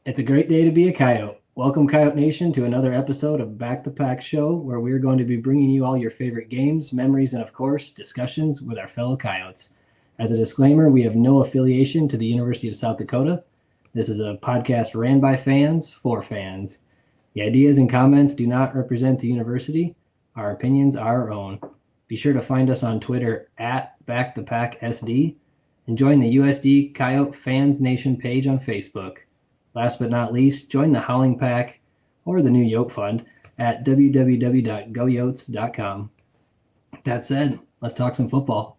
It's a great day to be a Coyote. Welcome, Coyote Nation, to another episode of Back the Pack Show, where we're going to be bringing you all your favorite games, memories, and of course, discussions with our fellow Coyotes. As a disclaimer, we have no affiliation to the University of South Dakota. This is a podcast ran by fans for fans. The ideas and comments do not represent the university. Our opinions are our own. Be sure to find us on Twitter at BackThePackSD and join the USD Coyote Fans Nation page on Facebook. Last but not least, join the Howling Pack or the new Yote Fund at www.goyotes.com. That said, let's talk some football.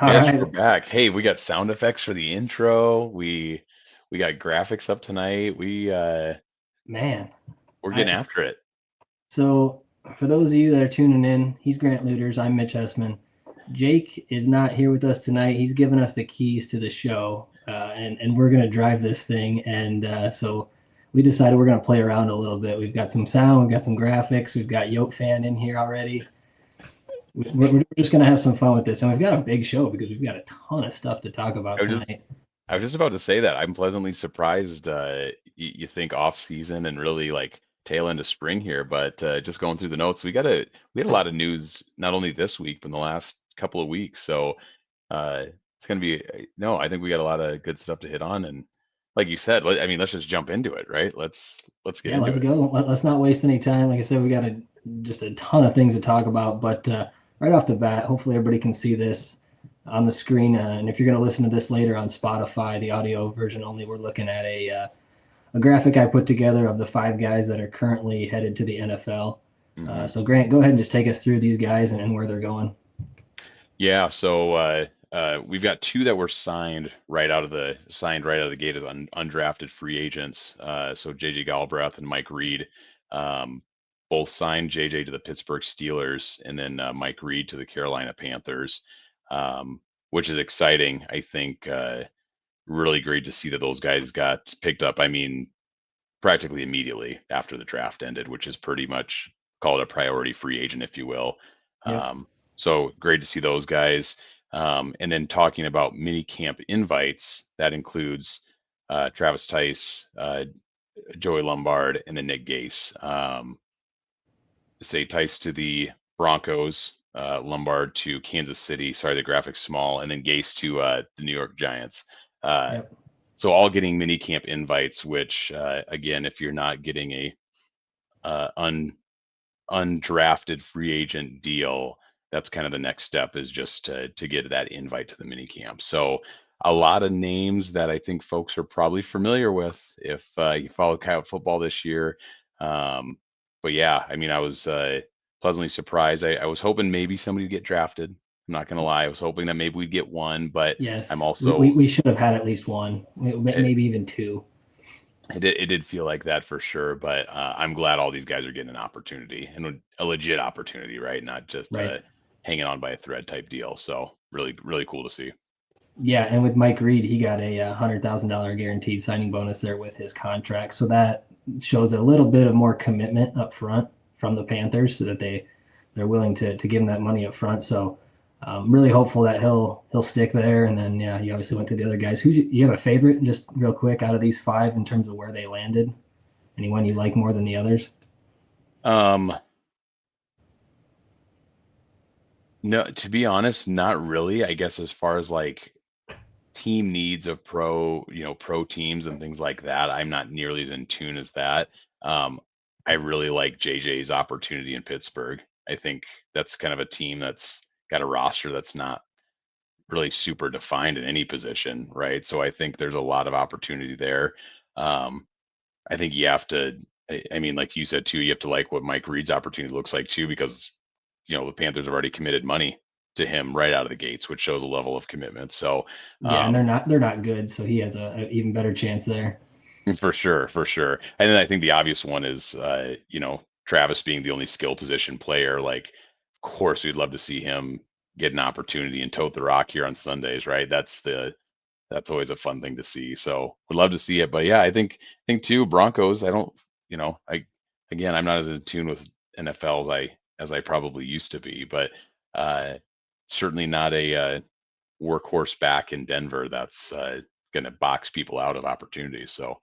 All Mitch, right, we're back. Hey, we got sound effects for the intro. We got graphics up tonight. man. We're I, getting after it. so, for those of you that are tuning in, he's Grant Looters. I'm Mitch Hessman. Jake is not here with us tonight. He's given us the keys to the show, and we're going to drive this thing. And so we decided we're going to play around a little bit. We've got some sound, we've got some graphics, we've got Yote fan in here already. We're just going to have some fun with this. And we've got a big show because we've got a ton of stuff to talk I about was just tonight. I was just about to say that. I'm pleasantly surprised. You think off season and really like tail end of spring here, but just going through the notes, we had a lot of news not only this week but in the last couple of weeks. So it's gonna be no. I think we got a lot of good stuff to hit on, and like you said, I mean, let's just jump into it, right? Let's get Yeah, into let's it. go. Let's not waste any time. Like I said, we got just a ton of things to talk about. But right off the bat, hopefully everybody can see this on the screen. And if you're going to listen to this later on Spotify, the audio version only, we're looking at a graphic I put together of the five guys that are currently headed to the NFL. hmm So Grant, go ahead and just take us through these guys and where they're going. Yeah, so we've got two that were signed right out of the gate as undrafted free agents. So JJ Galbraith and Mike Reed, um, both signed JJ to the Pittsburgh Steelers, and then Mike Reed to the Carolina Panthers, which is exciting. I think really great to see that those guys got picked up. I mean, practically immediately after the draft ended, which is pretty much called a priority free agent, if you will. Yep. So great to see those guys. And then talking about mini camp invites, that includes Travis Tice, Joey Lombard, and then Nick Gase. Say Tice to the Broncos, Lombard to Kansas City. Sorry, the graphics small, and then Gase to the New York Giants. Uh, Yep. so all getting mini camp invites, which again, if you're not getting a uh, un, undrafted free agent deal, that's kind of the next step is just to get that invite to the mini camp. So a lot of names that I think folks are probably familiar with if you follow Coyote football this year. Um, but yeah, I mean, I was pleasantly surprised. I was hoping maybe somebody would get drafted. I'm not gonna lie, I was hoping that maybe we'd get one, but I'm Yes, also we should have had at least one, it, maybe even two. it did feel like that for sure, but I'm glad all these guys are getting an opportunity and a legit opportunity, right? Not just Right. hanging on by a thread type deal. So really cool to see. Yeah, and with Mike Reed, he got a $100,000 guaranteed signing bonus there with his contract, so that shows a little bit of more commitment up front from the Panthers, so that they're willing to give him that money up front. So really hopeful that he'll stick there. And then yeah, you obviously went to the other guys. Who's you have a favorite just real quick out of these five in terms of where they landed? Anyone you like more than the others? Um, no, to be honest, not really. I guess as far as like team needs of pro teams and things like that, I'm not nearly as in tune as that. Um, I really like JJ's opportunity in Pittsburgh. I think that's kind of a team that's got a roster that's not really super defined in any position, right? So I think there's a lot of opportunity there. Um, I think you have to, I mean, like you said too, you have to like what Mike Reed's opportunity looks like too, because the Panthers have already committed money to him right out of the gates, which shows a level of commitment. So Yeah, and um, they're not good, so he has a even better chance there. for sure, for sure. And then I think the obvious one is, Travis being the only skill position player. Like, of course, we'd love to see him get an opportunity and tote the rock here on Sundays, right? That's always a fun thing to see. So would love to see it. But yeah, I think too, Broncos, I don't, I again I'm not as in tune with NFL as I probably used to be, but uh certainly not a workhorse back in Denver that's going to box people out of opportunities. So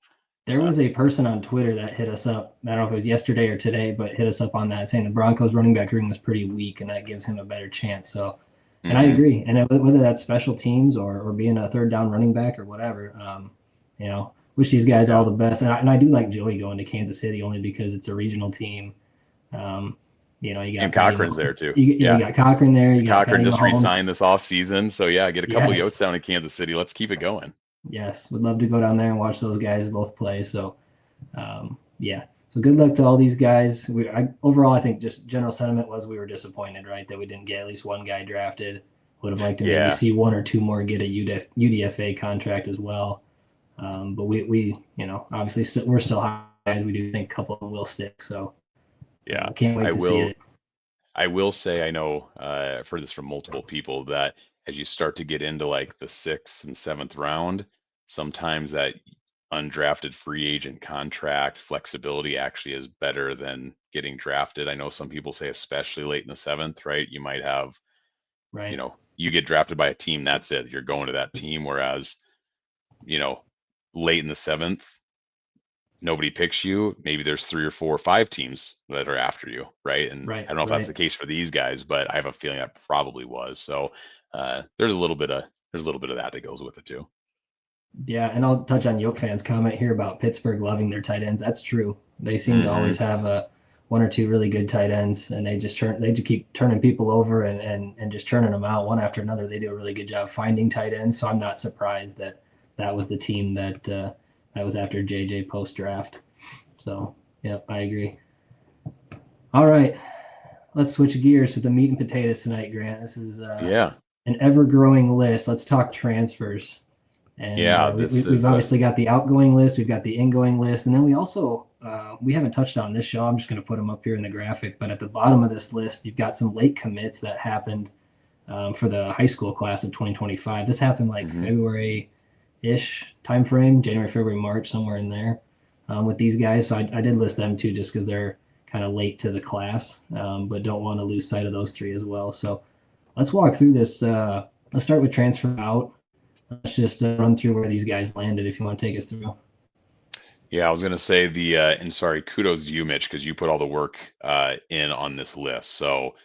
There was a person on Twitter that hit us up. I don't know if it was yesterday or today, but hit us up on that saying the Broncos running back room was pretty weak and that gives him a better chance. So, and I mhm. agree. And whether that's special teams or being a third down running back or whatever, wish these guys all Yeah, the best. And I do like Joey going to Kansas City only because it's a regional team. Um, you and got Patty, Cochran's there too. you Yeah, got Cochran there, you and got Cochran Patty just Mahomes. re-signed this off season. So yeah, get a couple Yotes Yes, down in Kansas City. Let's keep it going. yes, would love to go down there and watch those guys both play. So yeah. So good luck to all these guys. Overall, I think just general sentiment was we were disappointed, right, that we didn't get at least one guy drafted. Would have liked to maybe Yeah, see one or two more get a UDFA contract as well. But we obviously we're still high guys. We do think a couple of them will stick. So yeah. can't I wait to see will. it. I will say I know I've heard this from multiple people that as you start to get into like the sixth and seventh round, sometimes that undrafted free agent contract flexibility actually is better than getting drafted. I know some people say especially late in the seventh, right? You might have, Right. you get drafted by a team, that's it. You're going to that team. Whereas, you know, late in the seventh, nobody picks you, maybe there's three or four or five teams that are after you, right? And I Right. don't know if that's Right. the case for these guys, but I have a feeling that probably was. So there's a little bit of that goes with it too. Yeah, and I'll touch on Yoke fans' comment here about Pittsburgh loving their tight ends. That's true. They seem to Hmm. always have a one or two really good tight ends, and they just keep turning people over and just turning them out one after another. They do a really good job finding tight ends, so I'm not surprised that that was the team that was after JJ post draft. So, yep, I agree. All right, let's switch gears to the meat and potatoes tonight, Grant. This is Yeah, an ever growing list. Let's talk transfers. And yeah. we, This we've is obviously got the outgoing list, we've got the ingoing list, and then we also we haven't touched on this show. I'm just going to put them up here in the graphic, but at the bottom of this list, you've got some late commits that happened for the high school class of 2025. This happened like hmm February ish time frame, January, February, March, somewhere in there with these guys. So I did list them too, just because they're kind of late to the class, but don't want to lose sight of those three as well. So let's walk through this. Let's start with transfer out. Let's just run through where these guys landed if you want to take us through. Yeah, I was gonna say and sorry, kudos to you, Mitch, because you put all the work in on this list. So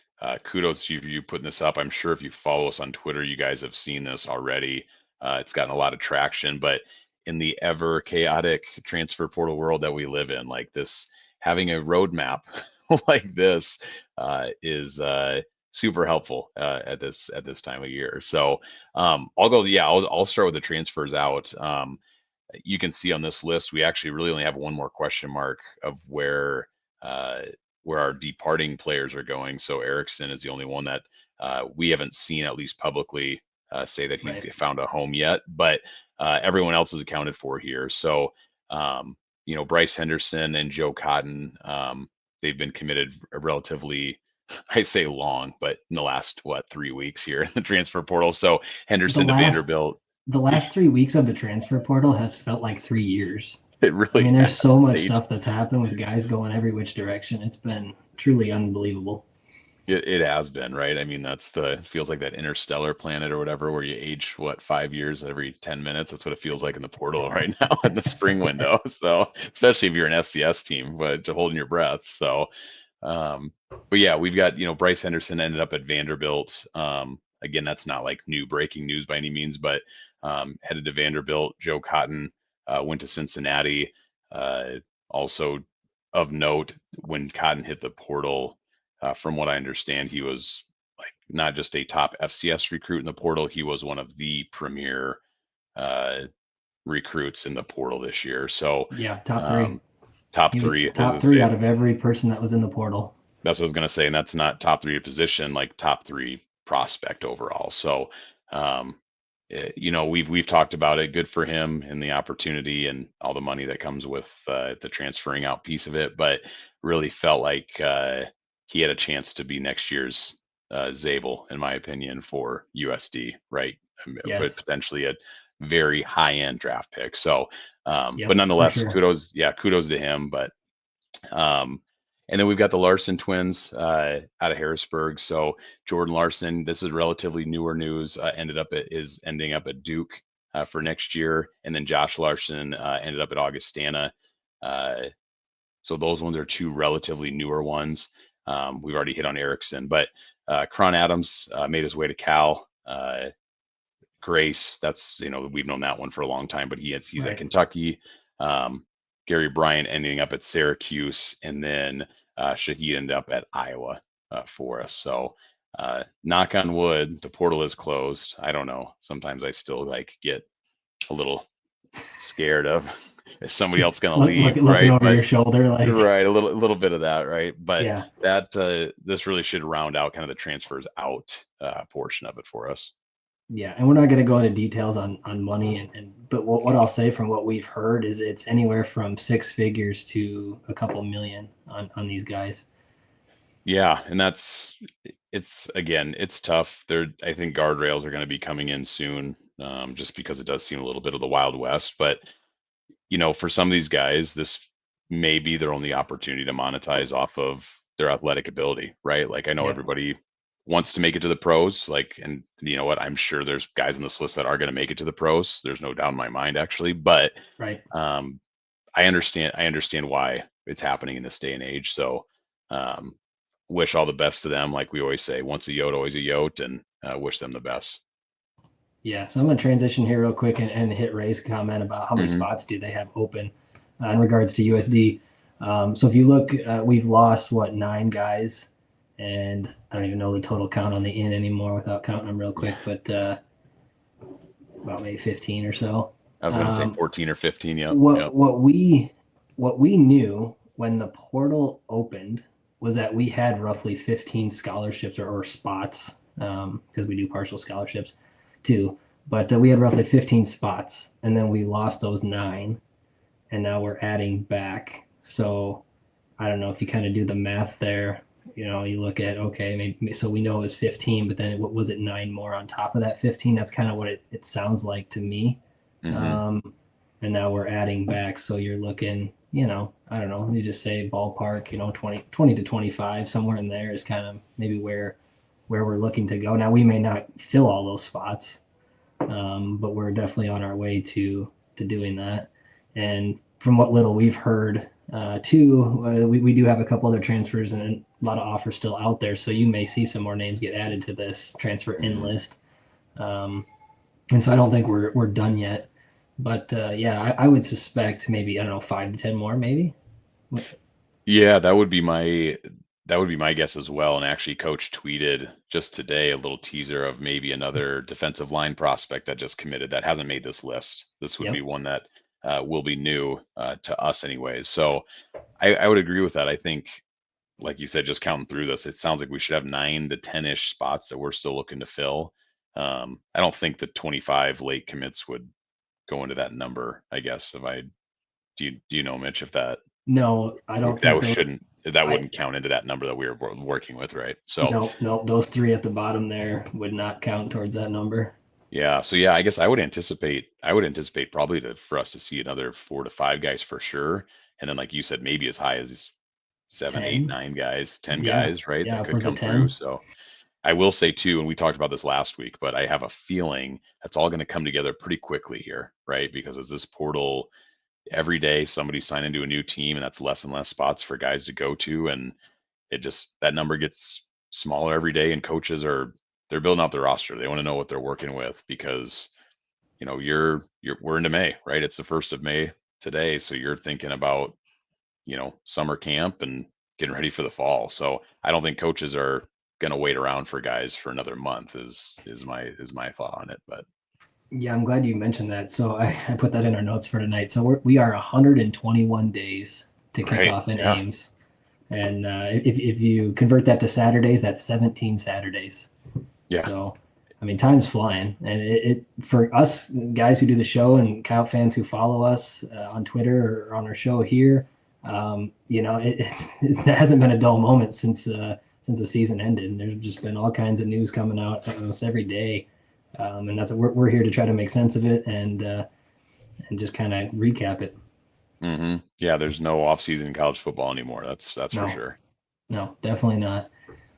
kudos to you putting this up. I'm sure if you follow us on Twitter, you guys have seen this already. It's gotten a lot of traction, but in the ever chaotic transfer portal world that we live in, like this, having a roadmap like this is super helpful at this time of year. So I'll start with the transfers out. You can see on this list, we actually really only have one more question mark of uh, where our departing players are going. So Erickson is the only one that we haven't seen, at least publicly, say that he's Right. found a home yet. But everyone else is accounted for here. So Bryce Henderson and Joe Cotton, they've been committed relatively. I say long, but in the last 3 weeks here in the transfer portal. So The Henderson to last Vanderbilt. the last 3 weeks of the transfer portal has felt like 3 years. It I really mean, there's has. so It's much age. stuff that's happened with guys going every which direction. It's been truly unbelievable. It has been, right? I mean, it feels like that interstellar planet or whatever, where you age, 5 years every 10 minutes. That's what it feels like in the portal right now in the spring window. So, especially if you're an FCS team, but holding your breath. So, um, but yeah, we've got, Bryce Henderson ended up at Vanderbilt. Again, that's not like new breaking news by any means, but headed to Vanderbilt. Joe Cotton went to Cincinnati. Uh, Also of note, when Cotton hit the portal, from what I understand, he was like not just a top FCS recruit in the portal, he was one of the premier uh, recruits in the portal this year. So, Yeah, top three. um, top He was three, as I top three say, out of every person that was in the portal. that's what I was going to say. And that's not top three position, like top three prospect overall. So, um, we've talked about it. Good for him and the opportunity and all the money that comes with the transferring out piece of it. But really felt like he had a chance to be next year's Zabel, in my opinion, for USD. Right, Yes. potentially a very high end draft pick. So, but Yep, for nonetheless, sure. kudos to him. But um, and then we've got the Larson twins out of Harrisburg. So Jordan Larson, this is relatively newer news. Ending up at Duke. for next year, and then Josh Larson ended up at Augustana. So those ones are two relatively newer ones. We've already hit on Erickson, but Cron Adams made his way to Cal. Grace, that's we've known that one for a long time, but he's at Right. Kentucky. Gary Bryant ending up at Syracuse, and then Shahid ended up at Iowa for us. So knock on wood, the portal is closed. I don't know. Sometimes I still like get a little scared of is somebody else going to leave, Looking right? over But your shoulder, like, right, a little bit of that, right? But yeah, that this really should round out kind of the transfers out portion of it for us. yeah. And we're not going to go into details on money, but what I'll say from what we've heard is it's anywhere from six figures to a couple million on these guys. Yeah, and it's again, it's tough. I think guardrails are going to be coming in soon, just because it does seem a little bit of the Wild West. But for some of these guys, this may be their only opportunity to monetize off of their athletic ability, right? Like I know Yep. everybody wants to make it to the pros, like, and you know what? I'm sure there's guys on this list that are going to make it to the pros. There's no doubt in my mind, actually. But Right. um, I understand why it's happening in this day and age. So um, wish all the best to them. Like we always say, once a yote, always a yote, and wish them the best. Yeah. So I'm going to transition here real quick and hit Ray's comment about how many Hmm. spots do they have open in regards to USD. So if you look, we've lost what, 9 guys, and I don't even know the total count on the in anymore without counting them real quick, but about maybe 15 or so. I was going to say Um, 14 or 15. Yep. what Yep. what we what we knew when the portal opened was that we had roughly 15 scholarships or spots, because we do partial scholarships too. But we had roughly 15 spots, and then we lost those 9, and now we're adding back. So I don't know if you kind of do the math there. You look at, okay, maybe, so we know it was 15, but then what was it, 9 more on top of that 15? That's kind of what it sounds like to me. Hmm. Um, and now we're adding back. So you're looking, I don't know, let me just say ballpark, 20 to 25, somewhere in there is kind of maybe where we're looking to go. Now we may not fill all those spots, but we're definitely on our way to doing that. And from what little we've heard, too, we do have a couple other transfers and a lot of offers still out there. So you may see some more names get added to this transfer in Hmm. list. And so I don't think we're done yet. But yeah, I would suspect maybe, I don't know, 5 to 10 more, maybe. Yeah, that would be my guess as well. And actually, Coach tweeted just today a little teaser of maybe another defensive line prospect that just committed that hasn't made this list. This would be Yep. one that will be new to us, anyways. So I would agree with that. I think, like you said, just counting through this, it sounds like we should have 9 to 10-ish spots that we're still looking to fill. I don't think the 25 late commits would go into that number. I guess if I do you know, Mitch, if No, I don't think those. that I wouldn't count into that number that we were working with, right? So No, no, those 3 at the bottom there would not count towards that number. yeah, so yeah, I guess I would anticipate probably for us to see another 4 to 5 guys for sure, and then like you said, maybe as high as 7, 8, 10. 9 guys, 10 Yeah. guys, right? Yeah. That could Upwards of come through. 10. So I will say too, and we talked about this last week, but I have a feeling that's all going to come together pretty quickly here, right? Because as this portal, every day somebody's signing to a new team, and that's less and less spots for guys to go to, and that number gets smaller every day, and coaches they're building out their roster. They want to know what they're working with because we're into May, right? It's the 1st of May today, so you're thinking about summer camp and getting ready for the fall. So I don't think coaches are going to wait around for guys for another month. Is my thought on it. But Yeah, I'm glad you mentioned that. So I put that in our notes for tonight. So we are 121 days to kick right, off in yeah, Ames. And if you convert that to Saturdays, that's 17 Saturdays. yeah, So, I mean, time's flying. And it for us guys who do the show and Coyote fans who follow us on Twitter or on our show here, it hasn't been a dull moment since the season ended. And there's just been all kinds of news coming out almost every day. And that's we're here to try to make sense of it and just kind of recap it. yeah. There's no off season in college football anymore. That's for No, sure. no, definitely not.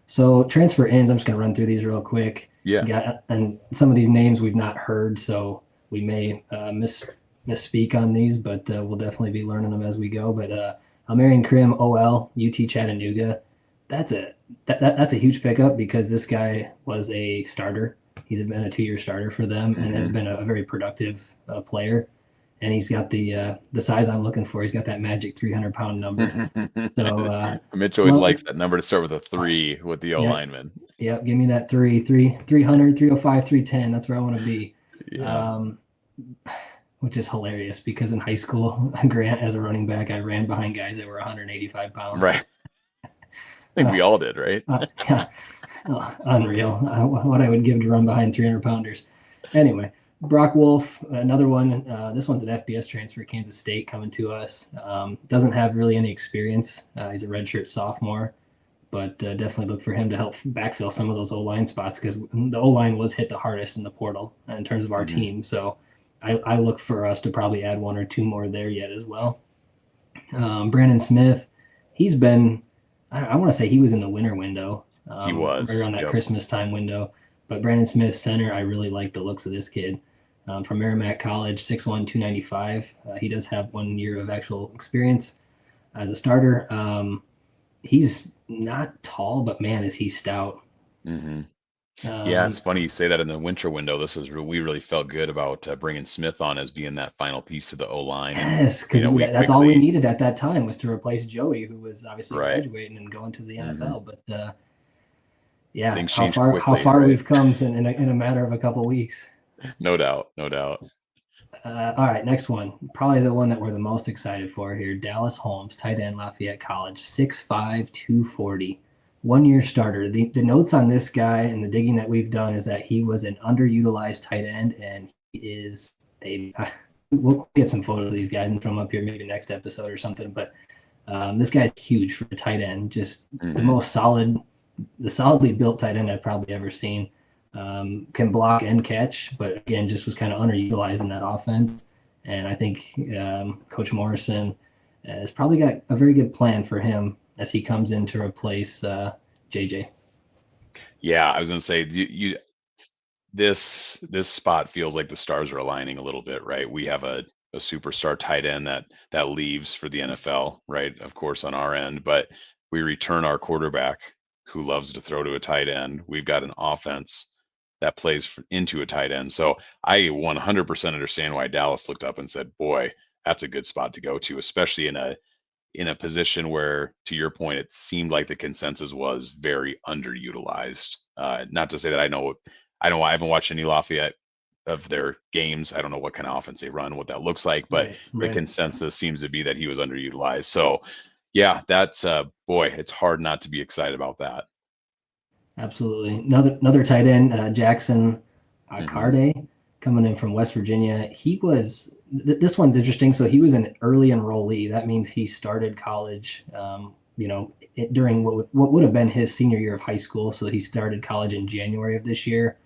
So transfer ins, I'm just going to run through these real quick. Yeah. And some of these names we've not heard, so we may misspeak on these, but we'll definitely be learning them as we go. But Almarian Krim, OL, UT Chattanooga. That's that's a huge pickup because this guy was a starter. He's been a 2-year starter for them and has been a very productive player. And he's got the size I'm looking for. He's got that magic 300-pound number. So Mitch always likes that number to start with a 3 with the O yeah, lineman. Yep, give me that 300, 305, 310. That's where I want to be. Yeah. Which is hilarious because in high school, Grant, as a running back, I ran behind guys that were 185 pounds. Right. I think we all did, right? Yeah. Unreal. What I would give to run behind 300 pounders. Anyway, Brock Wolf, another one. This one's an FBS transfer, Kansas State, coming to us. Doesn't have really any experience. He's a redshirt sophomore, but definitely look for him to help backfill some of those O-line spots because the O-line was hit the hardest in the portal in terms of our team. So I look for us to probably add 1 or 2 more there yet as well. Brandon Smith, he's been, I want to say he was in the winter window. He was. Right around that Christmas time window. But Brandon Smith, center, I really like the looks of this kid. From Merrimack College, 6'1", 295. He does have 1 year of actual experience as a starter. He's not tall, but man, is he stout. Yeah, it's funny you say that in the winter window. We really felt good about bringing Smith on as being that final piece of the O-line. Yes, because that's all we needed at that time was to replace Joey, who was obviously graduating and going to the NFL. But yeah, how far we've come in a matter of a couple of weeks. No doubt. All right, next one. Probably the one that we're the most excited for here. Dallas Holmes, tight end, Lafayette College, 6'5", 240. 1 year starter. The notes on this guy and the digging that we've done is that he was an underutilized tight end, and he is we'll get some photos of these guys and throw them up here maybe next episode or something. But this guy's huge for a tight end. Just the solidly built tight end I've probably ever seen. Can block and catch, but again, just was kind of underutilized in that offense. And I think Coach Morrison has probably got a very good plan for him as he comes in to replace JJ. Yeah, I was going to say this spot feels like the stars are aligning a little bit, right? We have a superstar tight end that leaves for the NFL, right? Of course, on our end, but we return our quarterback who loves to throw to a tight end. We've got an offense that plays into a tight end. So I 100% understand why Dallas looked up and said, boy, that's a good spot to go to, especially in a position where, to your point, it seemed like the consensus was very underutilized. Not to say that I haven't watched any Lafayette of their games. I don't know what kind of offense they run, what that looks like, but the consensus seems to be that he was underutilized. So yeah, that's boy, it's hard not to be excited about that. Absolutely. Another tight end, Jackson Carde, coming in from West Virginia. He was this one's interesting. So he was an early enrollee. That means he started college, during what would have been his senior year of high school. So he started college in January of this year,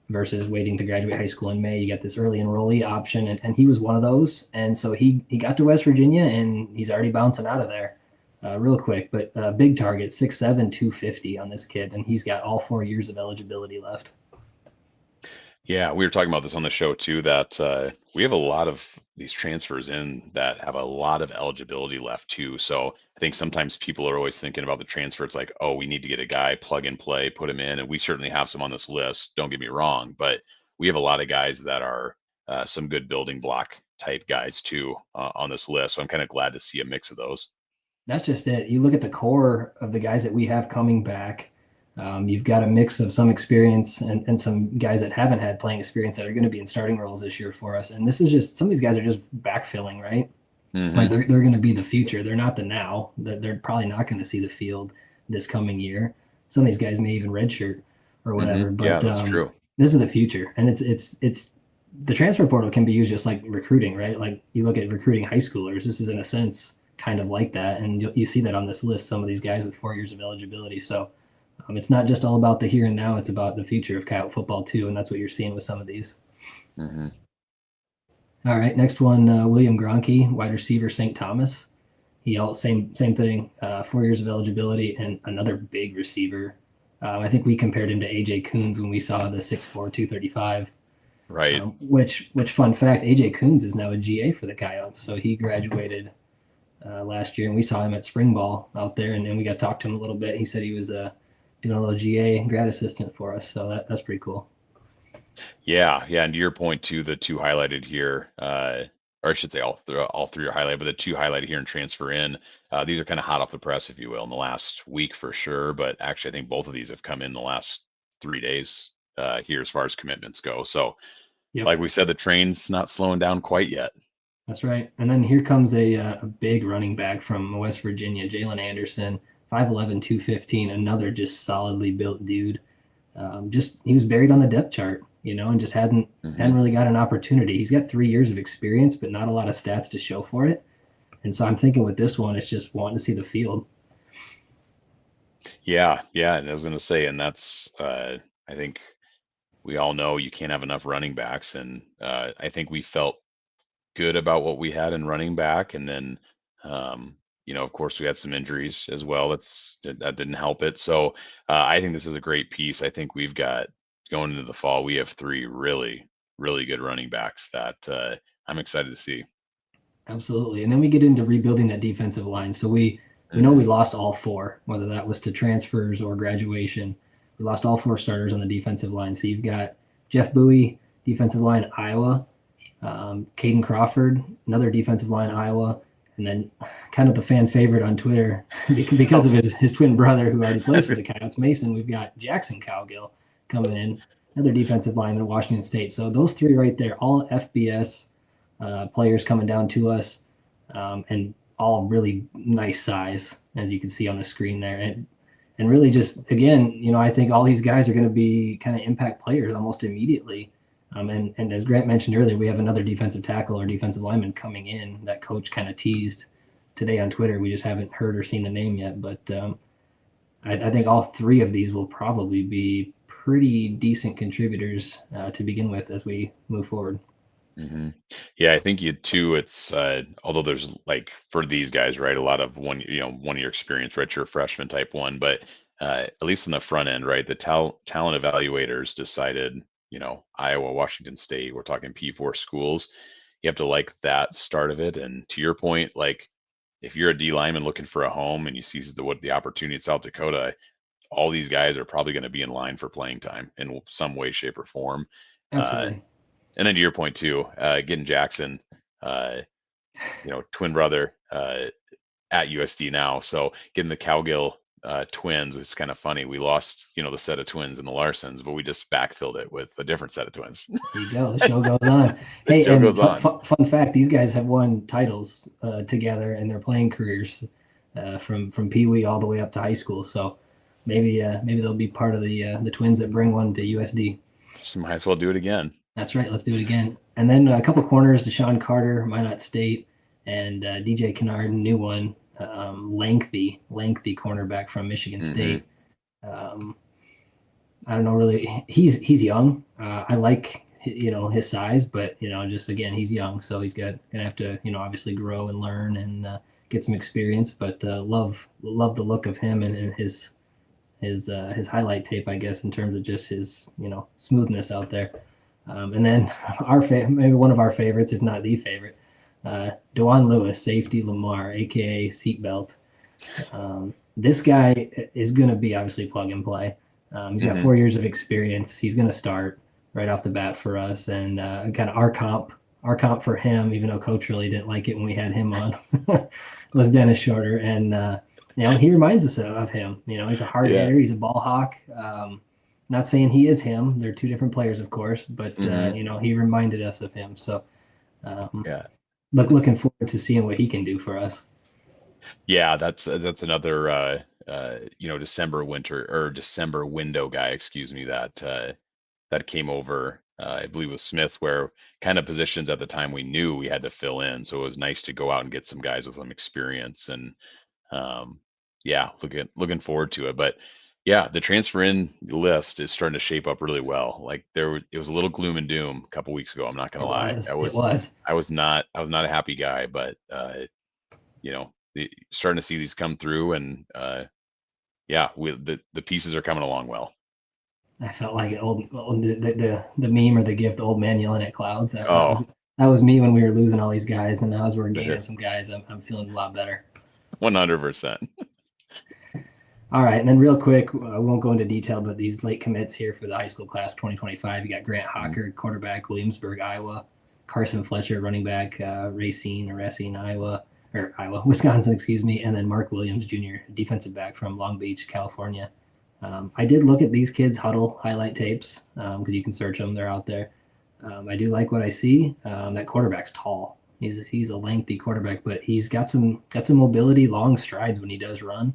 versus waiting to graduate high school in May. You got this early enrollee option, and he was one of those. And so he got to West Virginia, and he's already bouncing out of there real quick. But big target, 6'7", 250 on this kid, and he's got all 4 years of eligibility left. Yeah, we were talking about this on the show too, that we have a lot of these transfers in that have a lot of eligibility left too. So I think sometimes people are always thinking about the transfer. It's like, oh, we need to get a guy, plug and play, put him in. And we certainly have some on this list. Don't get me wrong, but we have a lot of guys that are some good building block type guys too on this list. So I'm kind of glad to see a mix of those. That's just it. You look at the core of the guys that we have coming back. You've got a mix of some experience and some guys that haven't had playing experience that are going to be in starting roles this year for us. And this is just, some of these guys are just backfilling, right? Like they're going to be the future. They're not the now. They're probably not going to see the field this coming year. Some of these guys may even redshirt or whatever. But yeah, that's true. This is the future. And it's the transfer portal can be used just like recruiting, right? Like you look at recruiting high schoolers. This is in a sense kind of like that. And you see that on this list, some of these guys with 4 years of eligibility. So it's not just all about the here and now. It's about the future of Coyote football too, and that's what you're seeing with some of these. All right, next one, William Gronke, wide receiver, St. Thomas. Same thing, 4 years of eligibility, and another big receiver. I think we compared him to AJ Coons when we saw the 6'4", 235. Right. Which fun fact, AJ Coons is now a GA for the Coyotes. So he graduated last year, and we saw him at spring ball out there, and we got to talk to him a little bit. He said he was doing a little GA grad assistant for us, so that's pretty cool. Yeah, yeah, and to your point too, the two highlighted here, or I should say all three are highlighted, but the two highlighted here and transfer in, these are kind of hot off the press, if you will, in the last week for sure. But actually, I think both of these have come in the last 3 days here as far as commitments go. So, Yep, like we said, the train's not slowing down quite yet. that's right. And then here comes a big running back from West Virginia, Jalen Anderson, 5'11", 215, another just solidly built dude. Just he was buried on the depth chart, and just hadn't Hmm. really got an opportunity. He's got 3 years of experience, but not a lot of stats to show for it. And so I'm thinking with this one, it's just wanting to see the field. Yeah, yeah, and I was gonna say, and that's I think we all know you can't have enough running backs, and I think we felt good about what we had in running back, and then of course we had some injuries as well. That didn't help it. So I think this is a great piece. I think we've got going into the fall, we have three really, really good running backs that I'm excited to see. Absolutely. And then we get into rebuilding that defensive line. So we know we Hmm. lost all four, whether that was to transfers or graduation. We lost all four starters on the defensive line. So you've got Jeff Bowie, defensive line Iowa, Caden Crawford, another defensive line Iowa, and then kind of the fan favorite on Twitter because Oh, of his twin brother who already plays for the Coyotes, Mason. We've got Jackson Cowgill coming in, another defensive lineman at Washington State. So those three right there, all FBS players coming down to us, and all really nice size, as you can see on the screen there. And really just again, I think all these guys are going to be kind of impact players almost immediately. And as Grant mentioned earlier, we have another defensive tackle or defensive lineman coming in that coach kind of teased today on Twitter. We just haven't heard or seen the name yet, but I think all three of these will probably be pretty decent contributors to begin with as we move forward. hmm. Yeah, I think you too. It's although there's like for these guys, right, a lot of one year experience, redshirt freshman type one, but at least on the front end, right, the talent evaluators decided, Iowa, Washington State, we're talking P4 schools. You have to like that start of it. And to your point, like if you're a D lineman looking for a home and you see what the opportunity in South Dakota, all these guys are probably going to be in line for playing time in some way, shape, or form. Uh, Absolutely. and then to your point too, getting Jackson, uh, twin brother at USD now, so getting the Cowgill twins, it's kind of funny. We lost, the set of twins in the Larsons, but we just backfilled it with a different set of twins. There you go. The show goes on. The Hey, show and goes on. fun fact: these guys have won titles together in their playing careers, from Pee Wee all the way up to high school. So maybe they'll be part of the twins that bring one to USD. So might as well do it again. That's right. Let's do it again. And then a couple corners: Deshaun Carter, Minot State, and DJ Kennard, new one, lengthy cornerback from Michigan Hmm. State. Um, I don't know really. He's young. I like his size, but just again he's young, so he's gonna have to obviously grow and learn and get some experience. But love the look of him and his highlight tape, I guess, in terms of just his smoothness out there. And then maybe one of our favorites, if not the favorite, Dewan Lewis, safety Lamar, aka Seatbelt. This guy is going to be obviously plug and play. He's got Hmm. 4 years of experience. He's going to start right off the bat for us, and kind of our comp for him, even though Coach really didn't like it when we had him on, was Dennis Shorter, and he reminds us of him. He's a hard Yeah. hitter. He's a ball hawk. Not saying he is him. They're two different players, of course, but Hmm. he reminded us of him. So um, Yeah. looking forward to seeing what he can do for us. Yeah, that's another December window guy, excuse me, that came over, I believe with Smith, where kind of positions at the time we knew we had to fill in. So it was nice to go out and get some guys with some experience, and um, yeah, looking forward to it. But yeah, the transfer in list is starting to shape up really well. Like it was a little gloom and doom a couple weeks ago. I'm not gonna It lie. was. It was. I was not a happy guy, but starting to see these come through, and yeah, the pieces are coming along well. I felt like the meme or the gift, old man yelling at clouds. Oh, That was me when we were losing all these guys, and now as we're gaining some guys, I'm feeling a lot better. 100%. All right, and then real quick, I won't go into detail, but these late commits here for the high school class 2025. You got Grant Mhm. Hocker, quarterback, Williamsburg, Iowa. Carson Fletcher, running back, Racine, Iowa, or Iowa, Wisconsin, excuse me, and then Mark Williams Jr., defensive back from Long Beach, California. I did look at these kids' huddle highlight tapes because you can search them; they're out there. I do like what I see. That quarterback's tall. He's a lengthy quarterback, but he's got some mobility, long strides when he does run.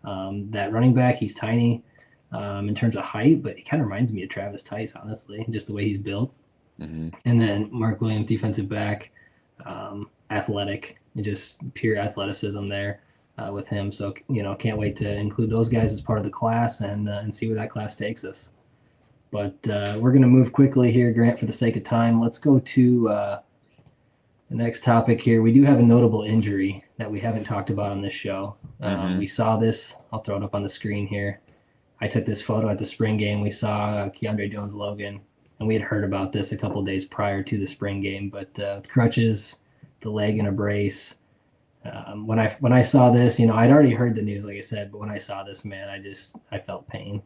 That running back, he's tiny in terms of height, but he kind of reminds me of Travis Tice, honestly, just the way he's built. Hmm. And then Mark Williams, defensive back, athletic, and just pure athleticism there with him. So can't wait to include those guys as part of the class and see where that class takes us. But we're going to move quickly here, Grant, for the sake of time. Let's go to the next topic here. We do have a notable injury that we haven't talked about on this show. Hmm. We saw this. I'll throw it up on the screen here. I took this photo at the spring game. We saw Keandre Jones Logan, and we had heard about this a couple days prior to the spring game. But crutches, the leg in a brace. When I saw this, I'd already heard the news, like I said, but when I saw this, man, I felt pain.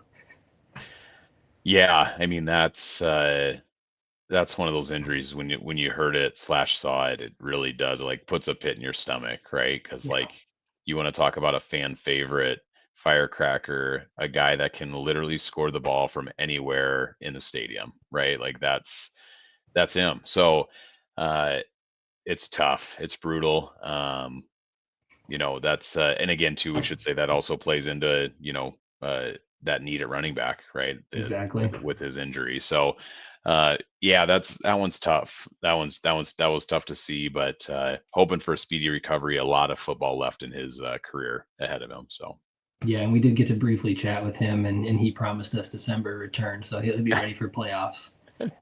Yeah, I mean that's one of those injuries when you heard it slash saw it, it really does, it like puts a pit in your stomach, right? Because Yeah, like you want to talk about a fan favorite firecracker, a guy that can literally score the ball from anywhere in the stadium, right? Like that's him. So uh it's tough, it's brutal. That's and again too, we should say that also plays into that need at running back, right? exactly. With his injury. So yeah, that one's tough. That was tough to see, but hoping for a speedy recovery. A lot of football left in his career ahead of him. So Yeah, and we did get to briefly chat with him, and he promised us December return, so he'll be ready for playoffs.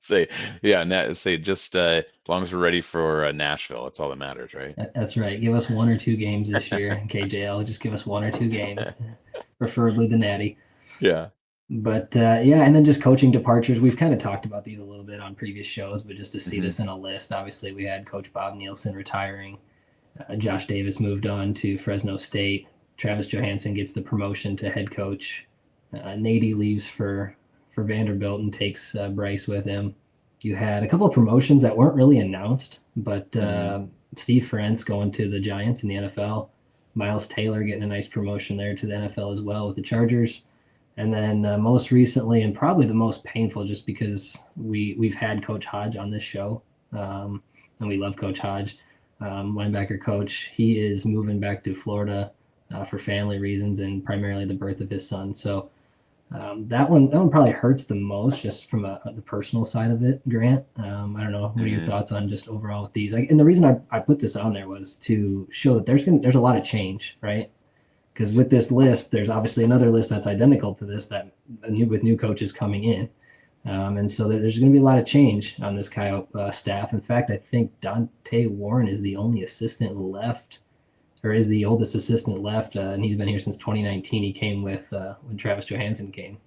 say yeah, say just as long as we're ready for Nashville, that's all that matters, right? That's right. Give us 1 or 2 games this year, KJL. Just give us 1 or 2 games, preferably the Natty. Yeah. But yeah, and then just coaching departures. We've kind of talked about these a little bit on previous shows, but just to see Hmm. this in a list, obviously we had Coach Bob Nielsen retiring. Josh Davis moved on to Fresno State. Travis Johansson gets the promotion to head coach. Nady leaves for Vanderbilt and takes Bryce with him. You had a couple of promotions that weren't really announced, but Hmm. Steve Ferentz going to the Giants in the NFL. Miles Taylor getting a nice promotion there to the NFL as well with the Chargers. And then most recently, and probably the most painful, just because we've had Coach Hodge on this show, and we love Coach Hodge, linebacker coach. He is moving back to Florida for family reasons and primarily the birth of his son. So that one probably hurts the most, just from the personal side of it. Grant, I don't know. What are your Hmm. thoughts on just overall with these? And the reason I put this on there was to show that there's a lot of change, right? Because with this list, there's obviously another list that's identical to this that with new coaches coming in, and so there's going to be a lot of change on this Coyote staff. In fact, I think Dante Warren is the only assistant left, or is the oldest assistant left, and he's been here since 2019. He came with when Travis Johansson came,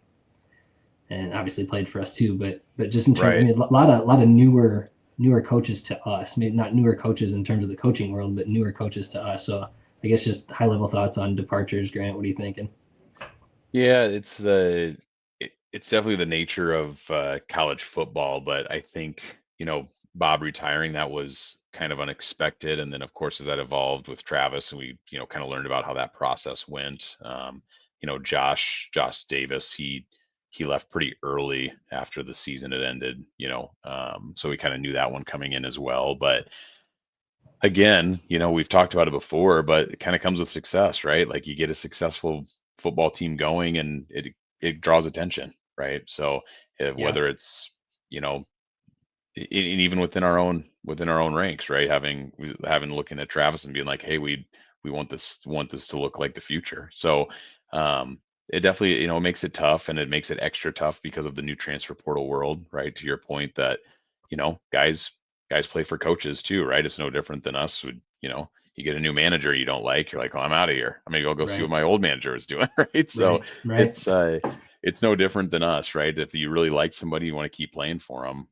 and obviously played for us too. But just in terms, I Right. mean, a lot of newer coaches to us. Maybe not newer coaches in terms of the coaching world, but newer coaches to us. So I guess just high level thoughts on departures, Grant. What are you thinking? Yeah, it's definitely the nature of college football, but I think, Bob retiring, that was kind of unexpected. And then of course as that evolved with Travis and we, kind of learned about how that process went. Josh Davis, he left pretty early after the season had ended, so we kind of knew that one coming in as well. But again, we've talked about it before, but it kind of comes with success, right? Like you get a successful football team going and it draws attention, right? So Yeah, whether it's, you know, and even within our own ranks, right? Having looking at Travis and being like, hey, we want this to look like the future. So um it definitely, makes it tough, and it makes it extra tough because of the new transfer portal world, right? To your point that, guys play for coaches too, right? It's no different than us. You get a new manager you don't like, you're like, oh, I'm out of here. I'm gonna go see what right, my old manager is doing, right? So right, right. it's it's no different than us, right? If you really like somebody, you want to keep playing for them.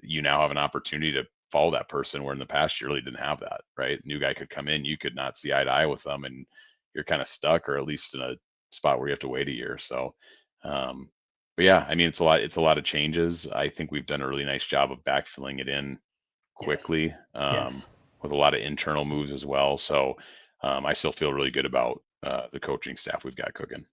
You now have an opportunity to follow that person, where in the past you really didn't have that, right? New guy could come in, you could not see eye to eye with them, and you're kind of stuck, or at least in a spot where you have to wait a year. So, um, but yeah, I mean, it's a lot. It's a lot of changes. I think we've done a really nice job of backfilling it in Yes. quickly, Yes. with a lot of internal moves as well. So, I still feel really good about the coaching staff we've got cooking.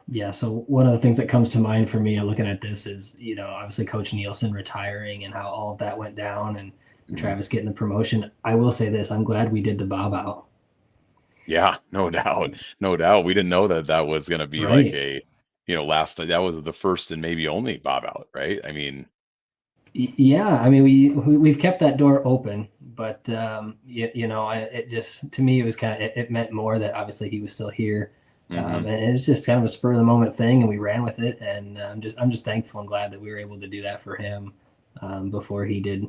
Yeah. So one of the things that comes to mind for me looking at this is, obviously Coach Nielsen retiring and how all of that went down and Mhm. Travis getting the promotion. I will say this, I'm glad we did the Bob out. Yeah, no doubt, no doubt. We didn't know that that was going to be like Right. a, last that was the first and maybe only Bob out, right? I mean, Yeah, I mean we've kept that door open, but it just to me it was kind of it meant more that obviously he was still here, hmm and it was just kind of a spur of the moment thing, and we ran with it, and I'm just thankful and glad that we were able to do that for him before he did,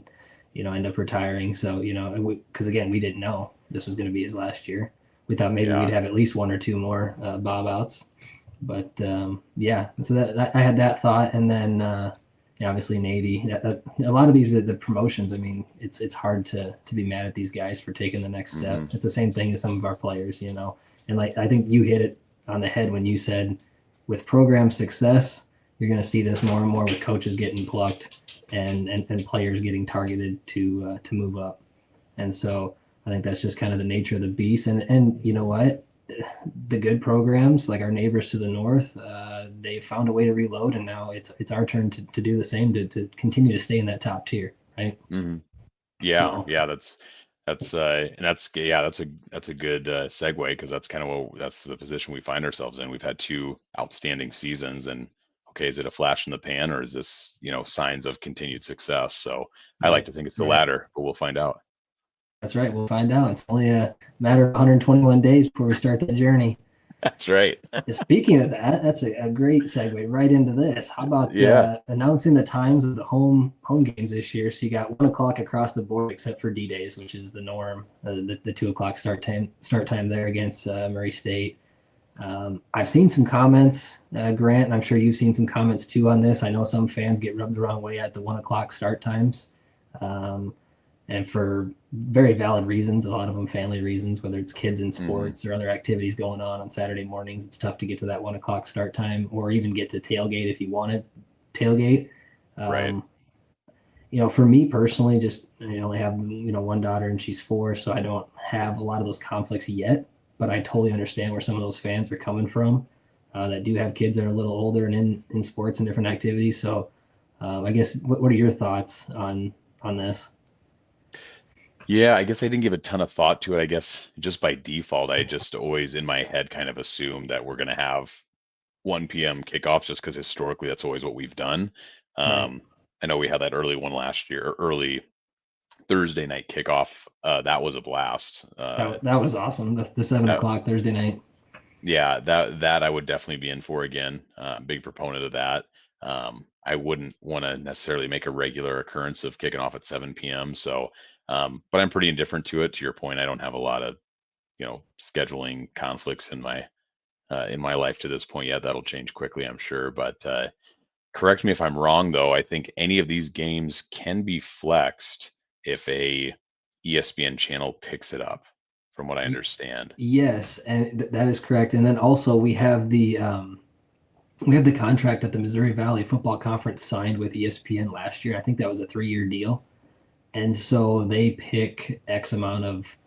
end up retiring. So because again we didn't know this was going to be his last year. We thought maybe we'd yeah, have at least one or two more Bob outs, but yeah, so that I had that thought, and then yeah, obviously Nady. A lot of these the promotions. I mean, it's hard to be mad at these guys for taking the next hmm step. It's the same thing as some of our players, and like I think you hit it on the head when you said with program success, you're going to see this more and more with coaches getting plucked and players getting targeted to move up. And so I think that's just kind of the nature of the beast. And you know what? The good programs like our neighbors to the north, they found a way to reload, and now it's our turn to do the same to continue to stay in that top tier, right? hmm yeah, So yeah. That's a good segue, because that's kind of that's the position we find ourselves in. We've had two outstanding seasons, and okay, is it a flash in the pan, or is this signs of continued success? So I like right, to think it's the right. latter, but we'll find out. That's right. We'll find out. It's only a matter of 121 days before we start that journey. That's right. Speaking of that, that's a great segue right into this. How about Yeah. announcing the times of the home games this year? So you got 1 o'clock across the board, except for D days, which is the norm. The 2 o'clock start time there against Murray State. I've seen some comments, Grant, and I'm sure you've seen some comments too on this. I know some fans get rubbed the wrong way at the 1 o'clock start times. Um, and for very valid reasons, a lot of them family reasons, whether it's kids in hmm sports or other activities going on Saturday mornings. It's tough to get to that 1 o'clock start time or even get to tailgate if you wanted tailgate. Right. Um, for me personally, just I only have one daughter and she's 4, so I don't have a lot of those conflicts yet. But I totally understand where some of those fans are coming from that do have kids that are a little older and in sports and different activities. So I guess what are your thoughts on this? Yeah, I guess I didn't give a ton of thought to it. I guess just by default, I just always in my head kind of assume that we're going to have 1 p.m. kickoffs, just because historically that's always what we've done. Right. Um, I know we had that early one last year, early Thursday night kickoff. That was a blast. That was awesome. That's the seven That o'clock Thursday night. Yeah, that I would definitely be in for again. Big proponent of that. I wouldn't want to necessarily make a regular occurrence of kicking off at 7 p.m. So, but I'm pretty indifferent to it. To your point, I don't have a lot of scheduling conflicts in my life to this point yet. That'll change quickly, I'm sure. But correct me if I'm wrong, though. I think any of these games can be flexed if a ESPN channel picks it up, from what I understand. Yes, and that is correct. And then also we have the contract that the Missouri Valley Football Conference signed with ESPN last year. I think that was a 3-year deal, and so they pick X amount of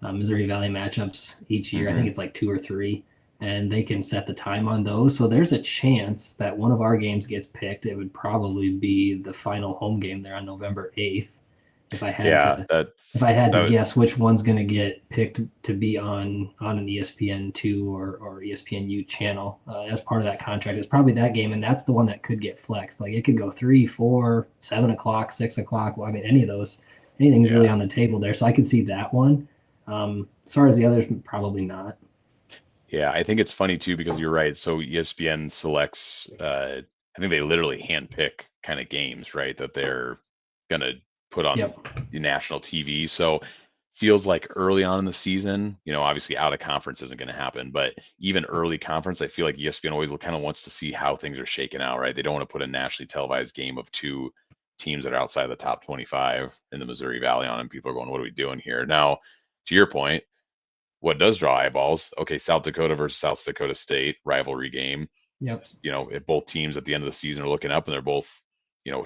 Missouri Valley matchups each year. I think hmm it's like 2 or 3, and they can set the time on those. So there's a chance that one of our games gets picked. It would probably be the final home game there on November 8th. If I had Yeah, to, if that's I had to that. guess which one's going to get picked to be on an ESPN2 or ESPNU channel as part of that contract, it's probably that game, and that's the one that could get flexed. Like it could go 3, 4, 7 o'clock, 6 o'clock. Well, I mean, any of those, anything's really Yeah, on the table there. So I could see that one. As far as the others, probably not. yeah. I think it's funny too, because you're right. So ESPN selects. I think they literally handpick kind of games, right? That they're gonna put on Yep. the national TV. So feels like early on in the season, obviously out of conference isn't going to happen, but even early conference, I feel like ESPN always kind of wants to see how things are shaking out, right? They don't want to put a nationally televised game of two teams that are outside of the top 25 in the Missouri Valley on, and people are going, what are we doing here? Now, to your point, what does draw eyeballs? Okay, South Dakota versus South Dakota State rivalry game. Yep. If both teams at the end of the season are looking up and they're both,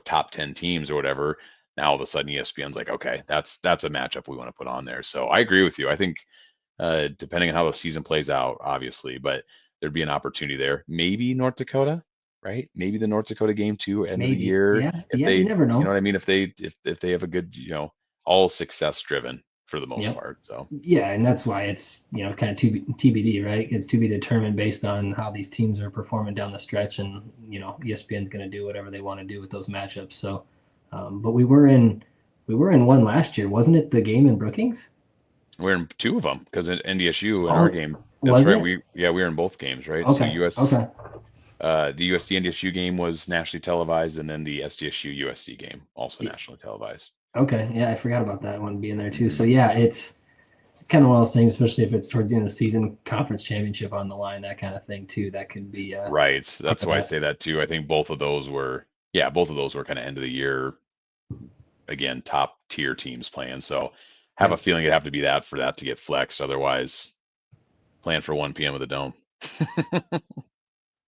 top 10 teams or whatever, now all of a sudden ESPN's like, okay, that's a matchup we want to put on there. So I agree with you. I think depending on how the season plays out, obviously, but there'd be an opportunity there. Maybe North Dakota, right? Maybe the North Dakota game too, end of the Maybe. year. Yeah. If Yeah. they, You never you know know. what I mean? If they have a good, all success driven for the most Yep. part. So Yeah, and that's why it's kind of TBD, right? It's to be determined based on how these teams are performing down the stretch, and ESPN's going to do whatever they want to do with those matchups. So, but we were in one last year, wasn't it? The game in Brookings. we're in two of them because in NDSU in our Oh, game, that's was right. it? We were in both games, right? So Okay, okay, the USD NDSU game was nationally televised, and then the SDSU USD game also nationally televised. okay. Yeah, I forgot about that one being there too. Hmm. So yeah, it's kind of one of those things, especially if it's towards the end of the season, conference championship on the line, that kind of thing too. That could be Right. part That's of why I that. say that too. I think both of those were kind of end of the year, again, top tier teams playing. So have a Yep. feeling it'd have to be that for that to get flexed. Otherwise, plan for 1 p.m. at the Dome.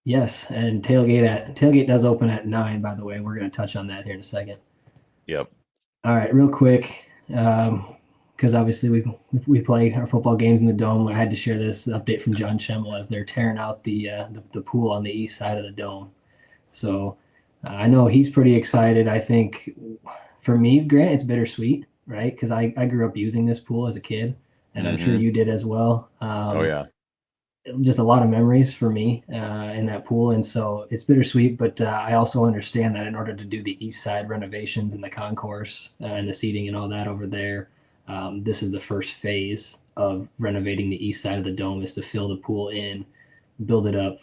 Yes, and tailgate does open at 9. By the way, we're going to touch on that here in a second. Yep. All right, real quick, because obviously we play our football games in the dome. I had to share this update from John Schemmel as they're tearing out the pool on the east side of the dome. So I know he's pretty excited. I think for me, Grant, it's bittersweet, right? Because I grew up using this pool as a kid, and I'm sure Hmm. you did as well. Oh yeah. Just a lot of memories for me in that pool, and so it's bittersweet. But I also understand that in order to do the east side renovations and the concourse and the seating and all that over there, this is the first phase of renovating the east side of the dome is to fill the pool in, build it up.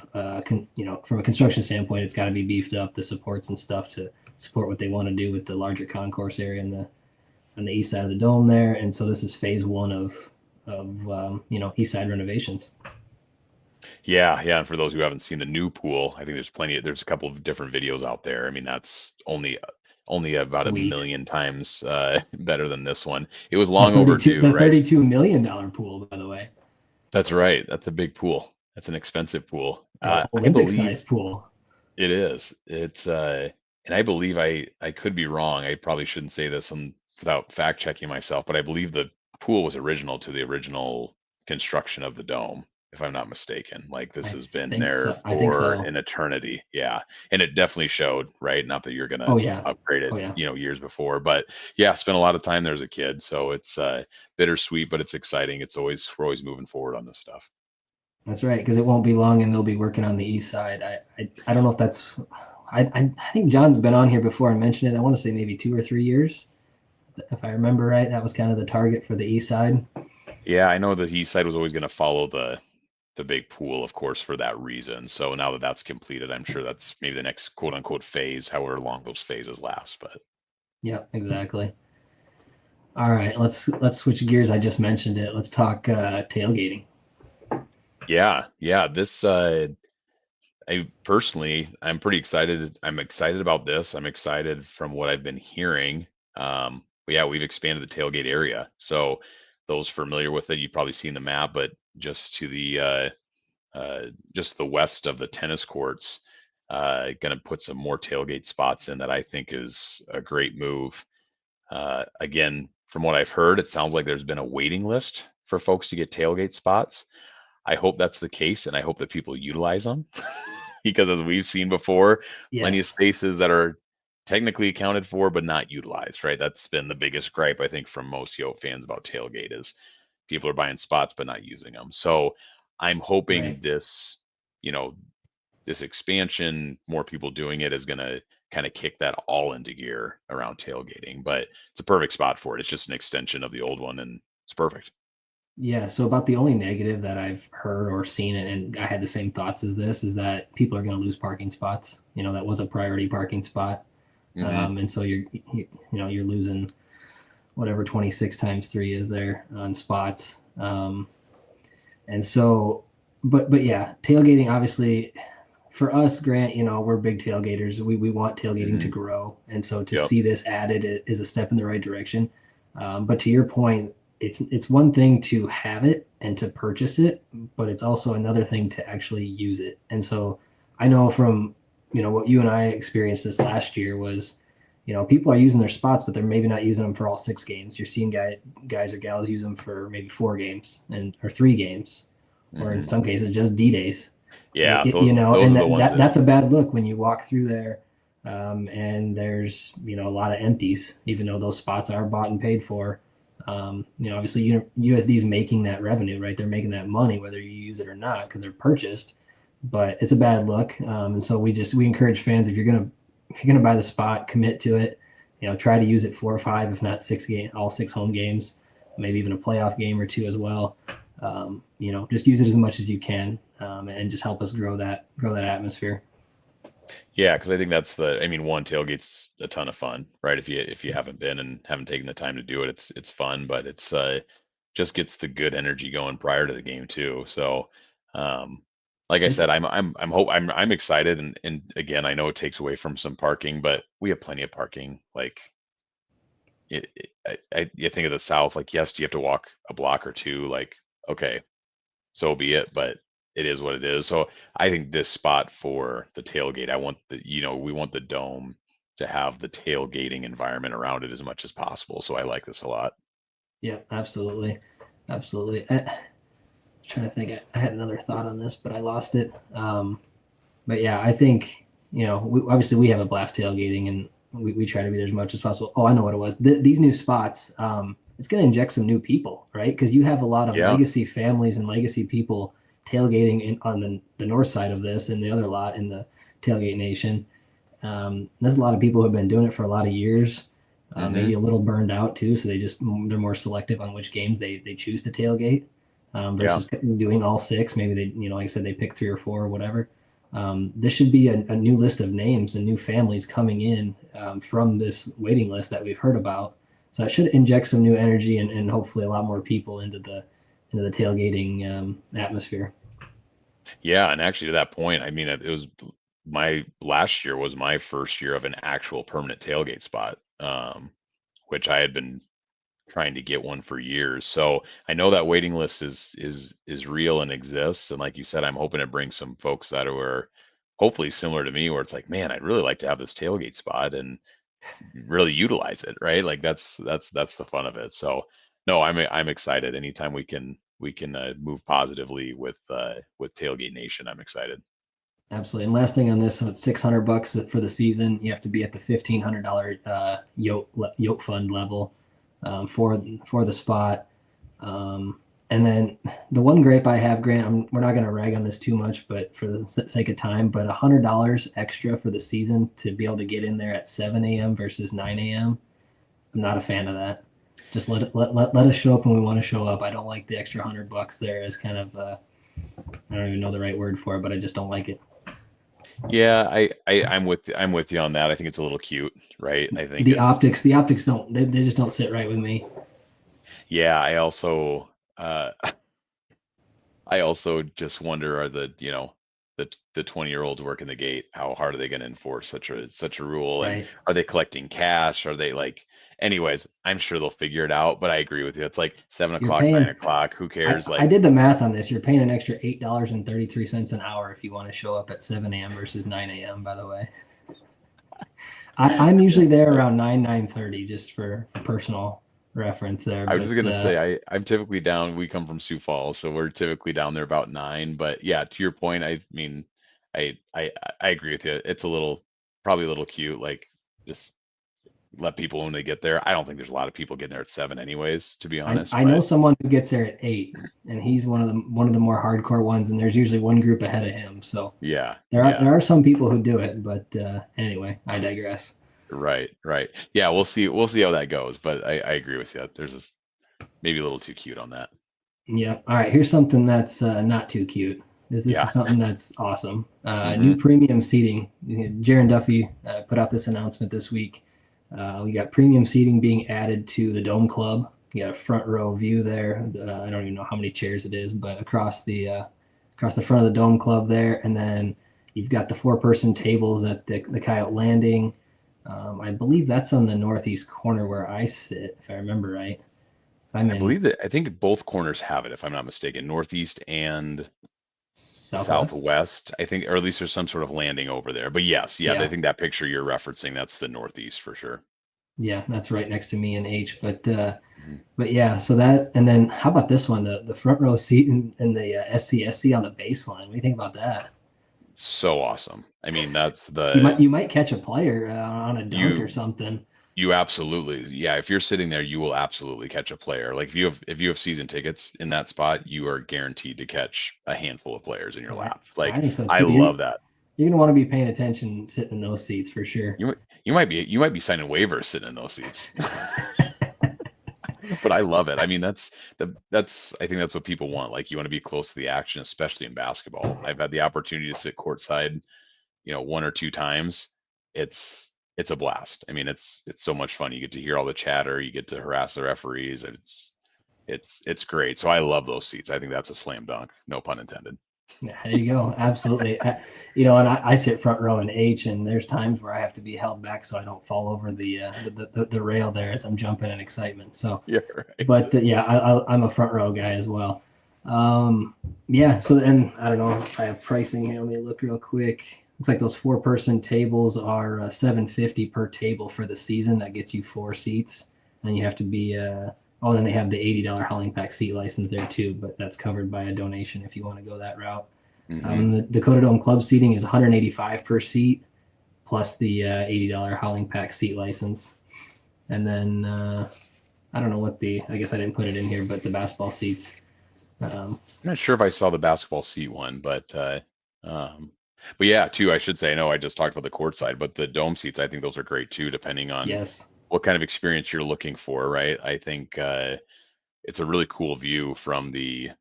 From a construction standpoint, it's got to be beefed up, the supports and stuff to support what they want to do with the larger concourse area in the on the east side of the dome there. And so this is phase one of east side renovations. Yeah, yeah. And for those who haven't seen the new pool, I think there's a couple of different videos out there. I mean, that's only about a Sweet. million times better than this one. It was The long 32 overdue, the right? $32 million pool, by the way. That's right. That's a big pool. That's an expensive pool. I Olympic believe sized pool. it is. And I believe I could be wrong. I probably shouldn't say this without fact checking myself, but I believe the pool was original to the original construction of the dome, if I'm not mistaken. Like this I has been think there so. I think for so. an eternity. Yeah. And it definitely showed, right? Not that you're gonna Oh yeah. upgrade it, Oh yeah. years before, but yeah, spent a lot of time there as a kid. So it's bittersweet, but it's exciting. We're always moving forward on this stuff. That's right. Because it won't be long, and they'll be working on the east side. I don't know if that's. I think John's been on here before and mentioned it. I want to say maybe 2 or 3 years, if I remember right. That was kind of the target for the east side. Yeah, I know the east side was always going to follow the big pool, of course, for that reason. So now that that's completed, I'm sure that's maybe the next quote unquote phase, however long those phases last. But Yep, exactly. All right, let's switch gears. I just mentioned it. Let's talk tailgating. yeah, yeah, this I'm pretty excited. I'm excited about this. I'm excited from what I've been hearing. But yeah, we've expanded the tailgate area. So those familiar with it, you've probably seen the map, but just to just the west of the tennis courts, going to put some more tailgate spots in that I think is a great move. Again, from what I've heard, it sounds like there's been a waiting list for folks to get tailgate spots. I hope that's the case, and I hope that people utilize them because, as we've seen before, plenty of Yes. spaces that are technically accounted for but not utilized. Right, that's been the biggest gripe I think from most Yote fans about tailgate is people are buying spots but not using them. So I'm hoping Right. you know, this expansion, more people doing it is going to kind of kick that all into gear around tailgating. But it's a perfect spot for it. It's just an extension of the old one, and it's perfect. Yeah, so about the only negative that I've heard or seen, and I had the same thoughts as this, is that people are going to lose parking spots. That was a priority parking spot, Hmm. and so you're losing whatever 26 times 3 is there on spots. And so, but yeah, tailgating obviously for us, Grant, we're big tailgaters. We want tailgating to Hmm. grow. And so to Yep. see this added is a step in the right direction. But to your point, it's one thing to have it and to purchase it, but it's also another thing to actually use it. And so I know from, what you and I experienced this last year was, people are using their spots, but they're maybe not using them for all 6 games. You're seeing guys or gals use them for maybe 4 games or 3 games, or in Hmm. some cases just D days. Yeah, those And are the ones that. that's a bad look when you walk through there, and there's a lot of empties, even though those spots are bought and paid for. Obviously USD is making that revenue, right? They're making that money whether you use it or not because they're purchased, but it's a bad look. And so we encourage fans, if you're gonna buy the spot, commit to it. Try to use it 4 or 5, if not 6 game, all 6 home games, maybe even a playoff game or two as well. Just use it as much as you can, and just help us grow that atmosphere. Yeah, because I think that's I mean, one, tailgate's a ton of fun, right? If you haven't been and haven't taken the time to do it, it's fun, but it's just gets the good energy going prior to the game too. So, um, like I This said, I'm excited, and again, I know it takes away from some parking, but we have plenty of parking. Like you think of the South, like yes, do you have to walk a block or two? Like okay, so be it, but it is what it is. So I think this spot for the tailgate, we want the dome to have the tailgating environment around it as much as possible. So I like this a lot. Yeah, absolutely, absolutely. Trying to think, I had another thought on this, but I lost it. But yeah, I think obviously we have a blast tailgating, and we try to be there as much as possible. Oh, I know what it was. These new spots, it's going to inject some new people, right? Because you have a lot of Yeah. legacy families and legacy people tailgating on the north side of this, and the other lot in the tailgate nation. There's a lot of people who have been doing it for a lot of years, maybe Hmm. a little burned out too. So they're more selective on which games they choose to tailgate, Yeah. versus doing all 6. Maybe they, like I said, they pick 3 or 4 or whatever. This should be a new list of names and new families coming in, from this waiting list that we've heard about. So it should inject some new energy, and hopefully a lot more people into the tailgating, atmosphere. Yeah. And actually, to that point, I mean, it was my last year was my first year of an actual permanent tailgate spot, which I had been trying to get one for years. So I know that waiting list is real and exists. And like you said, I'm hoping to bring some folks that are hopefully similar to me, where it's like, man, I'd really like to have this tailgate spot and really utilize it, right? Like that's the fun of it. So no, I'm excited. Anytime we can move positively with Tailgate Nation, I'm excited. Absolutely. And last thing on this, so it's $600 for the season. You have to be at the $1,500 yoke fund level, for the spot. And then the one gripe I have, Grant, we're not going to rag on this too much, but for the sake of time, but $100 extra for the season to be able to get in there at 7 a.m. versus 9 a.m. I'm not a fan of that. Just let us show up when we want to show up. I don't like the extra $100 there as kind of, I don't even know the right word for it, but I just don't like it. Yeah, I'm with you on that. I think it's a little cute, right? I think The it's optics, the optics they just don't sit right with me. yeah. I also just wonder, are the 20-year-olds working the gate, how hard are they going to enforce such a rule? And Right. are they collecting cash? Are they like, anyways, I'm sure they'll figure it out, but I agree with you. It's like seven You're o'clock, nine paying. o'clock. Who cares? I Like, did the math on this. You're paying an extra $8.33 an hour if you want to show up at 7 a.m. versus 9 a.m. By the way, I'm usually there around 9:30, just for personal reference there. I was just But gonna say, I'm typically down. We come from Sioux Falls, so we're typically down there about 9. But yeah, to your point, I mean, I agree with you. It's probably a little cute. Like, just let people when they get there. I don't think there's a lot of people getting there at 7, anyways, to be honest. I know But someone who gets there at 8, and he's one of the more hardcore ones. And there's usually one group ahead of him. So yeah, there are yeah, there are some people who do it. But anyway, I digress. right, right. Yeah, we'll see how that goes. But I agree with you. There's this maybe a little too cute on that. Yeah. All right. Here's something that's not too cute. This Yeah. is something that's awesome. Hmm. New premium seating. Jaron Duffy put out this announcement this week. We got premium seating being added to the Dome Club. You got a front row view there. I don't even know how many chairs it is, but across the front of the Dome Club there, and then you've got the 4-person tables at the Coyote Landing. I believe that's on the northeast corner where I sit, if I remember right. I'm in I think both corners have it, if I'm not mistaken, northeast and Southwest. southwest. I think, or at least there's some sort of landing over there. But yes, yeah, I Yeah, think that picture you're referencing, that's the northeast for sure. yeah, that's right next to me in H. But Mhm. but yeah, so that, and then how about this one? The front row seat in the SCSC on the baseline. What do you think about that? So awesome. I mean, that's You might catch a player on a dunk or you something. you absolutely, yeah, if you're sitting there, you will absolutely catch a player. Like if you have season tickets in that spot, you are guaranteed to catch a handful of players in your I, lap. I Like think so I too. love that. You're gonna want to be paying attention sitting in those seats for sure. You might be signing waivers sitting in those seats. But I love it. I mean, that's I think that's what people want. Like you want to be close to the action, especially in basketball. I've had the opportunity to sit courtside, one or two times. It's a blast. I mean, it's so much fun. You get to hear all the chatter, you get to harass the referees. It's great. So I love those seats. I think that's a slam dunk. No pun intended. Yeah, there you go. Absolutely. And I sit front row in H, and there's times where I have to be held back so I don't fall over the rail there as I'm jumping in excitement. So, Yeah, right. but yeah, I'm a front row guy as well. Yeah. So then I don't know if I have pricing here. Let me look real quick. Looks like those 4-person tables are $750 per table for the season. That gets you 4 seats, and you have to be. Oh, then they have the $80 hauling pack seat license there too, but that's covered by a donation if you want to go that route. Hmm. The Dakota Dome Club seating is 185 per seat, plus the $80 hauling pack seat license. And then I don't know what I guess I didn't put it in here, but the basketball seats. Um, I'm not sure if I saw the basketball seat one, um, but yeah, too. I should say, I know I just talked about the court side, but the dome seats, I think those are great too, depending on yes, what kind of experience you're looking for, right? I think it's a really cool view from the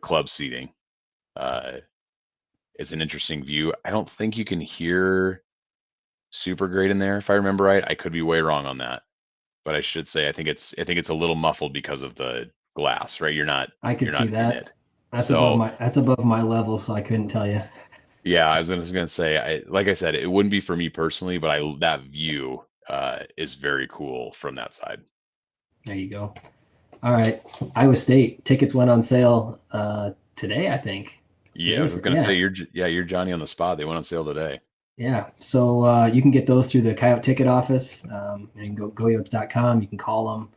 club seating. Uh, it's an interesting view. I don't think you can hear super great in there, if I remember right. I could be way wrong on that, but I should say I think it's a little muffled because of the glass, right? I You're could see not in that. it. So That's above my level, so I couldn't tell you. yeah, I was just gonna say, like I said, it wouldn't be for me personally, but I that view is very cool from that side. There you go. All right, Iowa State tickets went on sale today, I think. Yeah, I Today was for gonna say yeah. you're Johnny on the spot. They went on sale today. Yeah, so you can get those through the Coyote ticket office. And go goyotes.com. You can call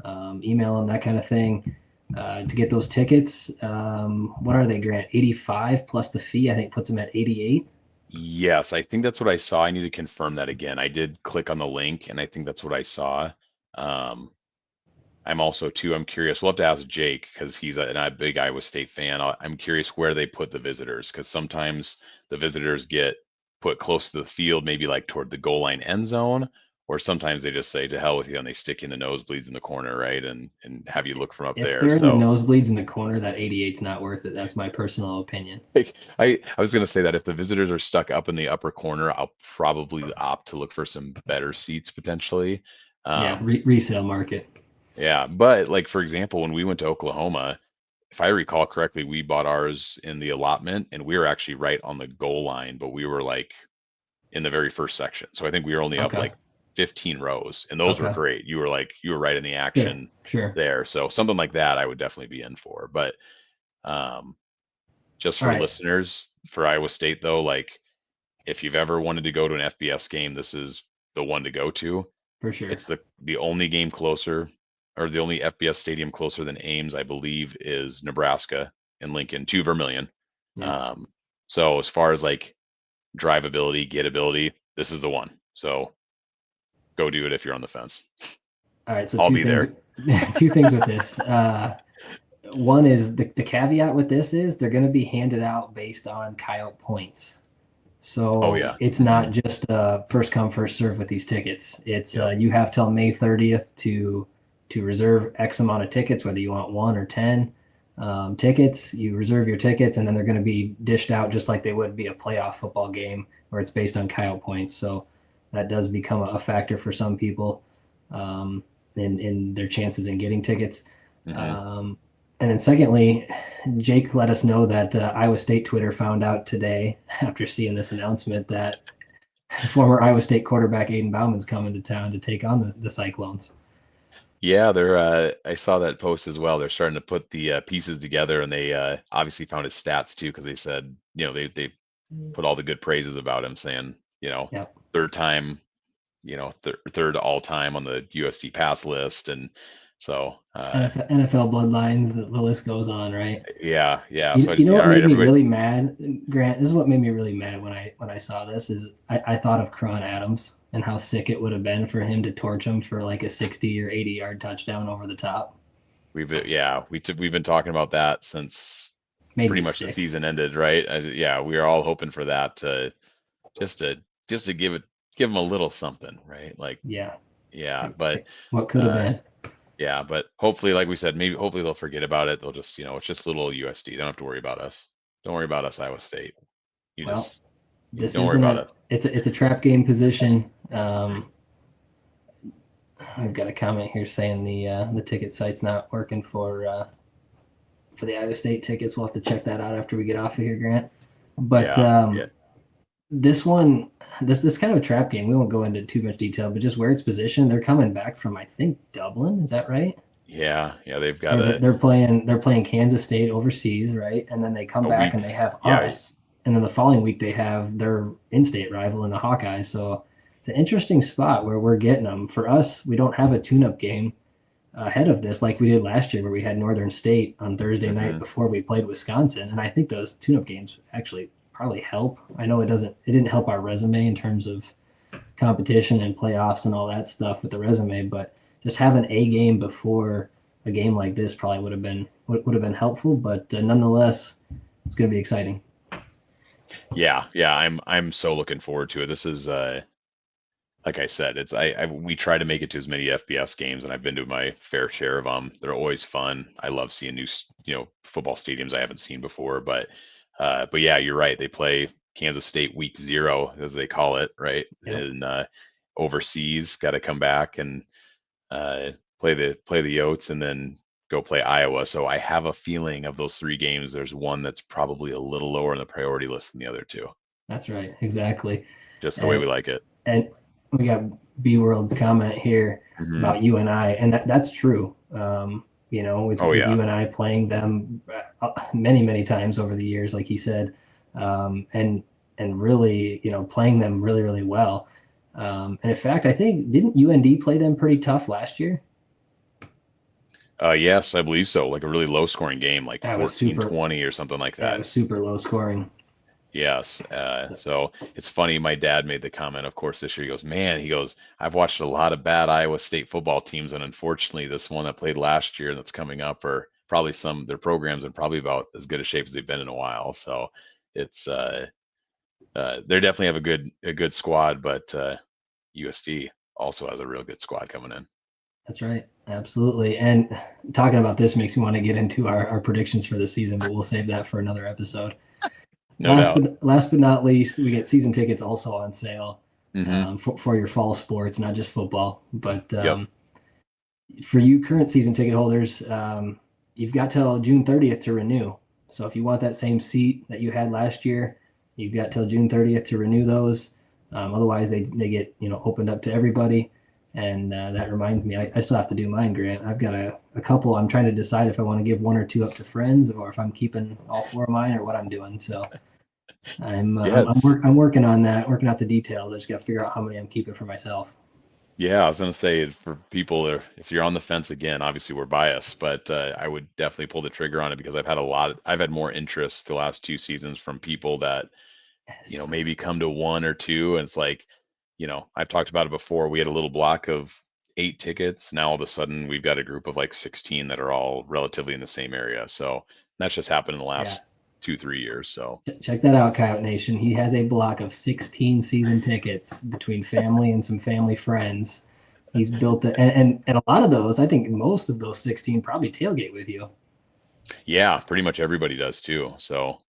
them, email them, that kind of thing. To get those tickets, what are they, Grant? 85 plus the fee, I think puts them at 88. Yes, I think that's what I saw. I need to confirm that again. I did click on the link, and I think that's what I saw. Um, I'm also too. I'm curious. We'll have to ask Jake because he's a big Iowa State fan. I'm curious where they put the visitors because sometimes the visitors get put close to the field, maybe like toward the goal line end zone, or sometimes they just say to hell with you and they stick you in the nosebleeds in the corner, right, and have you look from up If there. they're in the So nosebleeds in the corner, that 88's not worth it. That's my personal opinion. like, I was gonna say that if the visitors are stuck up in the upper corner, I'll probably opt to look for some better seats potentially. Yeah, Um, resale market. yeah, but like for example, when we went to Oklahoma, if I recall correctly, we bought ours in the allotment and we were actually right on the goal line, but we were like in the very first section. So I think we were only up Okay. like 15 rows and those were Okay. great. You were right in the Sure. action Sure. there. So something like that I would definitely be in for. But um just All for right. listeners for Iowa State though, like if you've ever wanted to go to an FBS game, this is the one to go to. For sure. It's the only game closer, or the only FBS stadium closer than Ames, I believe, is Nebraska and Lincoln to Vermillion. Yeah. Um, so as far as like drivability, getability, this is the one. So go do it if you're on the fence. All right. So I'll two be things. there. Two things with this. One is the caveat with this is they're going to be handed out based on Coyote points. Oh So yeah. it's Hmm. not just first come first serve with these tickets. It's Yep. you have till May 30th to reserve X amount of tickets, whether you want 1 or 10 tickets. You reserve your tickets, and then they're going to be dished out just like they would be a playoff football game where it's based on Coyote points. So that does become a factor for some people in their chances in getting tickets. Hmm. And then secondly, Jake let us know that Iowa State Twitter found out today after seeing this announcement that former Iowa State quarterback Aiden Bauman's coming to town to take on the Cyclones. Yeah, they're. I saw that post as well. They're starting to put the pieces together, and they obviously found his stats too, because they said, they put all the good praises about him, saying, Yep. third time, third all time on the USD pass list, and so NFL bloodlines, the list goes on, right? yeah, yeah. You, So I you just know yeah, what all right, made me everybody. really mad, Grant? This is what made me really mad when I saw this is I thought of Cron Adams and how sick it would have been for him to torch him for like a 60 or 80-yard touchdown over the top. We've been talking about that since Made pretty me much the sick. season ended, right? Yeah, we are all hoping for that to just to just to give him a little something, right? Like, Yeah. yeah, but What could have uh been. yeah, but hopefully, like we said, maybe hopefully they'll forget about it. They'll just, it's just little USD. They don't have to worry about us. Don't worry about us, Iowa State. You Well, just this don't worry isn't about a us. it's a trap game position. I've got a comment here saying the ticket site's not working for the Iowa State tickets. We'll have to check that out after we get off of here, Grant. But Yeah, yeah, this one, this kind of a trap game. We won't go into too much detail, but just where it's positioned, they're coming back from I think Dublin. Is that right? yeah, yeah. They've got Or they're playing Kansas State overseas, right? And then they come a back week. and they have Yeah, us, and then the following week they have their in-state rival in the Hawkeyes. So it's an interesting spot where we're getting them. For us, we don't have a tune-up game ahead of this like we did last year, where we had Northern State on Thursday night hmm before we played Wisconsin, and I think those tune-up games actually probably help. I know it didn't help our resume in terms of competition and playoffs and all that stuff with the resume, but just having a game before a game like this probably would have been helpful. But nonetheless, it's going to be exciting. yeah, yeah. I'm so looking forward to it. This is like I said, it's we try to make it to as many FBS games, and I've been to my fair share of them. They're always fun. I love seeing new, football stadiums I haven't seen before. But yeah, you're right. They play Kansas State week 0, as they call it, right? Yep, And overseas, got to come back and uh, play the Yotes, and then go play Iowa. So I have a feeling of those 3 games, there's one that's probably a little lower on the priority list than the other 2, that's right, exactly. just the way we And like it. and we got B World's comment here Hmm. about you and I, and that's true. With Oh with yeah. you and I playing them many times over the years, like he said, and really, playing them really well. And in fact, I think didn't UND play them pretty tough last year? Yes, I believe so. Like a really low scoring game, like That was super. 14-20 or something like Yeah, it that. was super low scoring. Yes. So it's funny. My dad made the comment, of course, this year. He goes, man, he goes, I've watched a lot of bad Iowa State football teams, and unfortunately, this one that played last year that's coming up are probably their programs are probably about as good a shape as they've been in a while. So it's they definitely have a good squad, but USD also has a real good squad coming in. That's right. Absolutely. And talking about this makes me want to get into our predictions for the season, but we'll save that for another episode. No Last doubt. but last but not least, we get season tickets also on sale Hmm. for your fall sports, not just football. But Yep. for you current season ticket holders, you've got till June 30th to renew. So if you want that same seat that you had last year, you've got till June 30th to renew those. Otherwise, they get opened up to everybody. And that reminds me, I still have to do mine, Grant. I've got a couple. I'm trying to decide if I want to give one or two up to friends, or if I'm keeping all four of mine, or what I'm doing. So I'm uh, Yeah, I'm I'm, work, I'm working on that, working out the details. I just got to figure out how many I'm keeping for myself. yeah, I was gonna say, for people, if you're on the fence again, obviously we're biased, but I would definitely pull the trigger on it, because I've had more interest the last 2 seasons from people that, Yes. maybe come to 1 or 2, and it's like, I've talked about it before. We had a little block of 8 tickets. Now all of a sudden we've got a group of like 16 that are all relatively in the same area. So that's just happened in the Yeah. last 2, 3 years. So Check that out, Coyote Nation. He has a block of 16 season tickets between family and some family friends. He's built it, and a lot of those, I think most of those 16 probably tailgate with you. yeah, pretty much everybody does too. So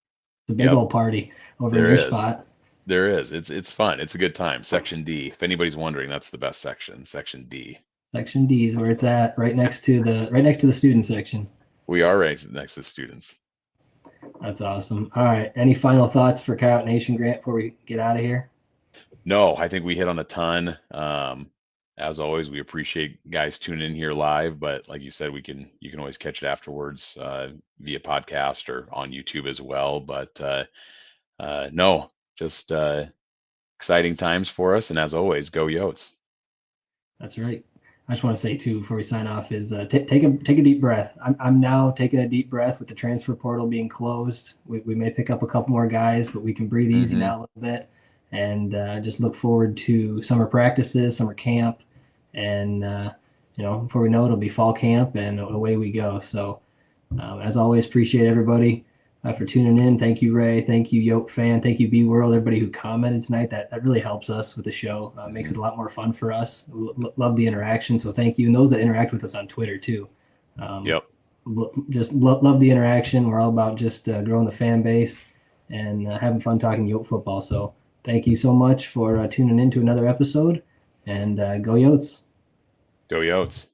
It's a big yep, old party over in there your is. spot. There is. It's fun. It's a good time. Section D. If anybody's wondering, that's the best section. Section D. Section D is where it's at, right next to the student section. We are right next to students. That's awesome. All right. Any final thoughts for Coyote Nation, Grant, before we get out of here? No, I think we hit on a ton. As always, we appreciate guys tuning in here live, but like you said, you can always catch it afterwards via podcast or on YouTube as well. But no, just exciting times for us, and as always, go Yotes. That's right. I just want to say too before we sign off is take a deep breath. I'm now taking a deep breath with the transfer portal being closed. We may pick up a couple more guys, but we can breathe easy now a little bit, and just look forward to summer practices, summer camp, and before we know it, it'll be fall camp, and away we go. So as always, appreciate everybody for tuning in. Thank you, Ray. Thank you, Yoke fan. Thank you, B World. Everybody who commented tonight. That really helps us with the show. Makes it a lot more fun for us. Love the interaction. So thank you, and those that interact with us on Twitter too. Yep. Just love the interaction. We're all about just growing the fan base and having fun talking Yoke football. So thank you so much for tuning in to another episode. And go Yotes. Go Yotes.